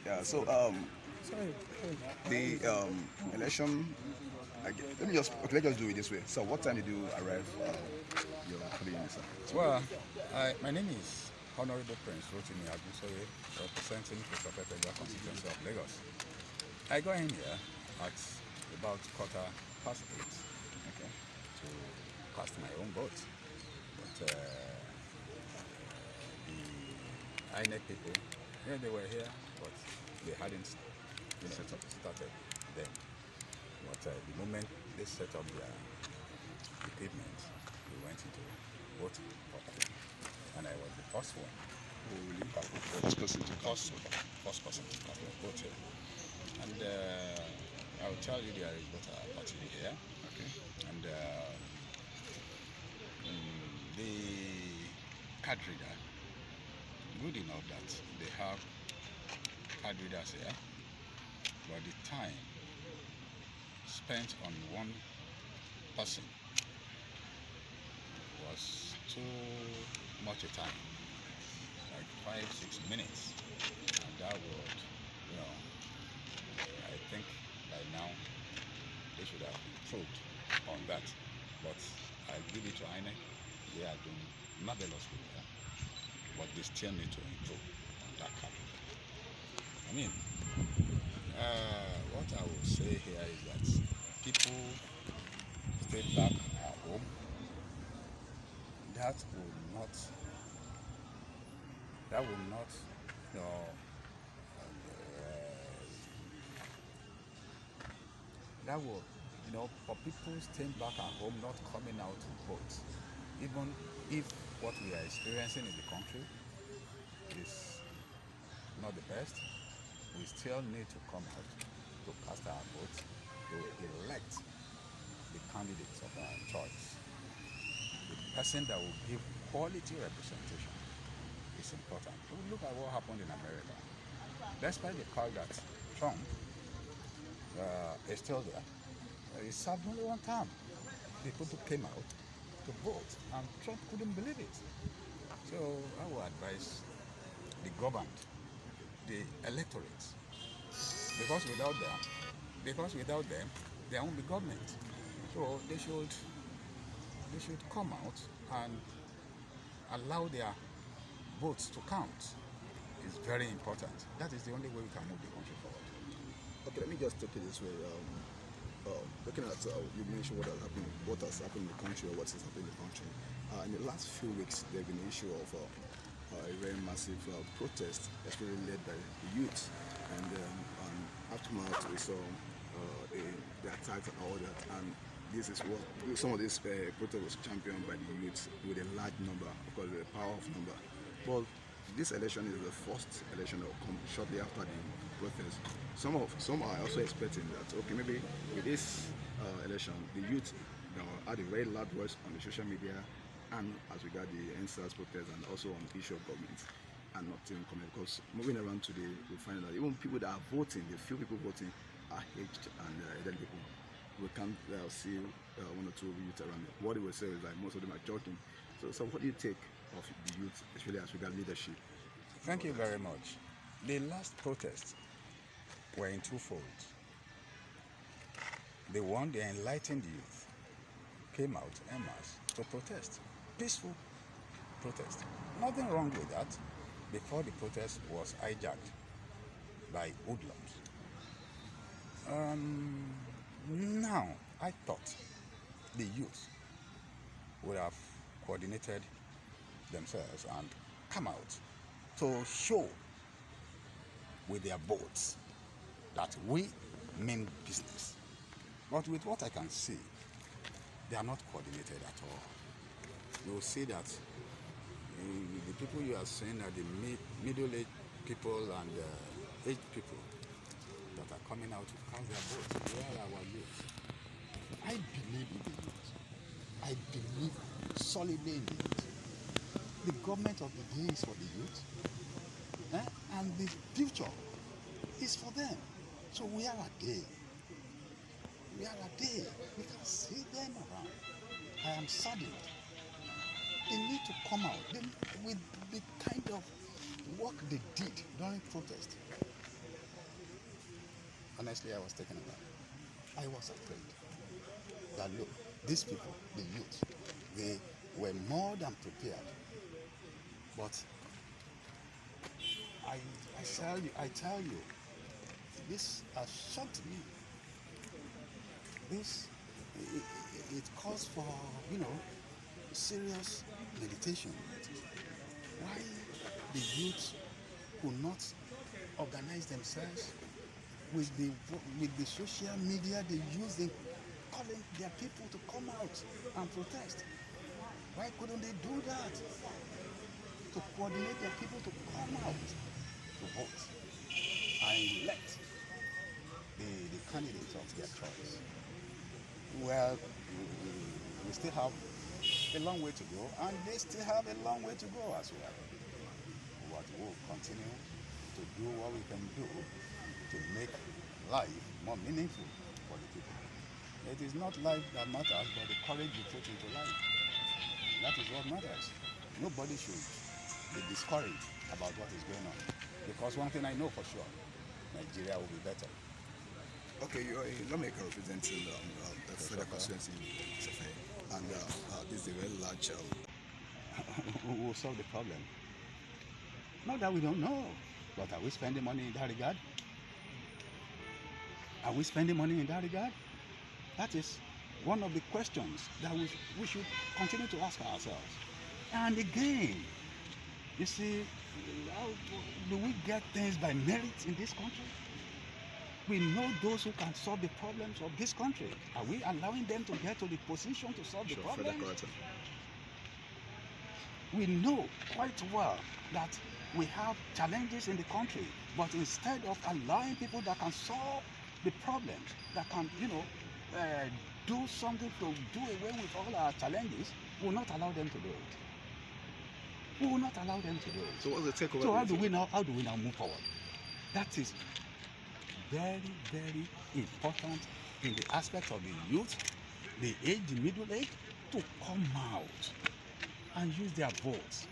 Yeah. So the election. Let me just okay, let's just do it this way. So, what time did you arrive? Your polling unit, sir? Well, my name is Honorable Prince Rotimi Agunsoye, representing Kosofe constituency of Lagos. I got in here at about 8:15 Okay. to cast my own vote, but the INEC people, yeah, they were here, but they hadn't, started then. But the moment they set up their equipment, we went into voting properly, and I was the first one. Oh, really? First person to cast. First person to cast a vote here. And I will tell you there is voter party here, Okay. and the card reader, good enough that they have card readers here, but the time spent on one person was too much a time, like 5-6 minutes, and that would, I think by now they should have improved on that. But I give it to INEC, they are doing marvelously well, but they still need to improve on that card. I mean, what I will say here is that people stay back at home. That will not, you know, that will, for people staying back at home, not coming out to vote, even if what we are experiencing in the country is not the best, we still need to come out to cast our vote to elect the candidates of our choice. The person that will give quality representation is important. Look at what happened in America. Despite the fact that Trump is still there, he served only one term. The people came out to vote, and Trump couldn't believe it. So I would advise the government, the electorate, because without them, there won't be government. So they should come out and allow their votes to count. It's very important. That is the only way we can move the country forward. Okay, let me just take it this way. Looking at you mentioned what has happened in the country or what is happening in the country. In the last few weeks, there have been an issue of a very massive protest, especially led by the youth, and aftermath we saw the attacks and all that. And this is what some of this protest was championed by the youth with a large number, because the power of number. But this election is the first election that will come shortly after the protest. Some are also expecting that maybe with this election, the youth had a very loud voice on the social media and as regard the NSAS protest and also on the issue of government and nothing coming, because moving around today we find that even people that are voting, the few people voting are aged and elderly people. We can't see one or two youth around. What they will say is that most of them are joking. So what do you take of the youth, especially as regard leadership? Thank you very much. The last protests were in twofold. The one, the enlightened youth, came out en masse to protest. Peaceful protest. Nothing wrong with that. Before the protest was hijacked by hoodlums. Now, I thought the youth would have coordinated themselves and come out to show with their votes that we mean business. But with what I can see, they are not coordinated at all. You will see that the people you are saying are the middle-aged people and aged people that are coming out to cast their votes. Where are our youth? I believe in the youth. I believe solidly in the youth. The government of the day is for the youth, and the future is for them. So where are they? Where are they? We can see them around. I am saddened. They need to come out with the kind of what they did during protest, honestly, I was taken aback. I was afraid that, look, these people, the youth, they were more than prepared. But I tell you, this has shocked me. This, it calls for, serious meditation. Why the youth could not organize themselves with the social media they use in calling their people to come out and protest? Why couldn't they do that? To coordinate their people to come out to vote and elect the candidate of their choice. Well, we still have a long way to go, and they still have a long way to go as well. But we'll continue to do what we can do to make life more meaningful for the people. It is not life that matters, but the courage you put into life. That is what matters. Nobody should be discouraged about what is going on. Because one thing I know for sure, Nigeria will be better. Okay, you're a lawmaker representing the federal constituency in Kosofe, and this is a very large. Who will solve the problem? Not that we don't know, but are we spending money in that regard? Are we spending money in that regard? That is one of the questions that we should continue to ask ourselves. And again, you see, how do we get things by merit in this country? We know those who can solve the problems of this country. Are we allowing them to get to the position to solve the problems? We know quite well that we have challenges in the country, but instead of allowing people that can solve the problems, that can, do something to do away with all our challenges, we will not allow them to do it. We will not allow them to do it. So what's the takeaway? So how do we now move forward? That is very, very important in the aspect of the youth, the age, the middle age, to come out and use their votes.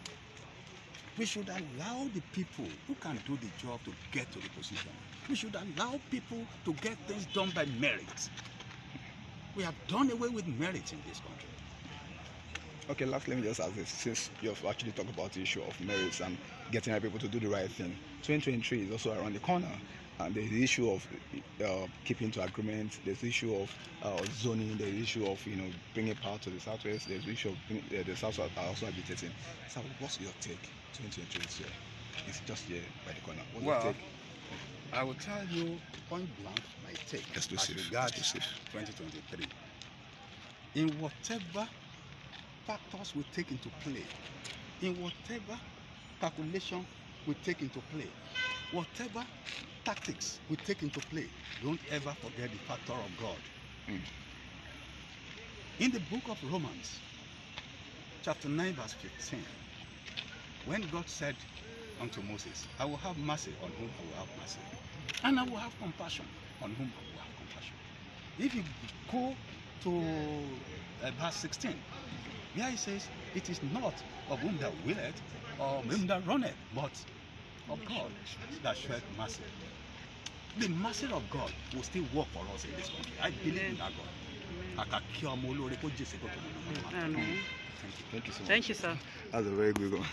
We should allow the people who can do the job to get to the position. We should allow people to get things done by merit. We have done away with merit in this country. Okay, last, let me just ask this. Since you've actually talked about the issue of merits and getting people to do the right thing, 2023 is also around the corner. And there's the issue of keeping to agreement. There's the issue of zoning. There's the issue of bringing power to the southwest. There's the issue of the south are also agitating. So, what's your take? 2023 this year. It's just here by the corner. What's your take? I will tell you point blank my take as regards 2023. In whatever factors we take into play, in whatever calculation we take into play, whatever tactics we take into play, don't ever forget the factor of God. In the book of Romans, chapter 9, verse 15, when God said unto Moses, I will have mercy on whom I will have mercy, and I will have compassion on whom I will have compassion. If you go to verse 16, there he says, it is not of whom that willeth or whom that runneth, but of God that showeth mercy. The mercy of God will still work for us in this country. I believe in that God. Thank you so much. Thank you, sir. That's a very good one.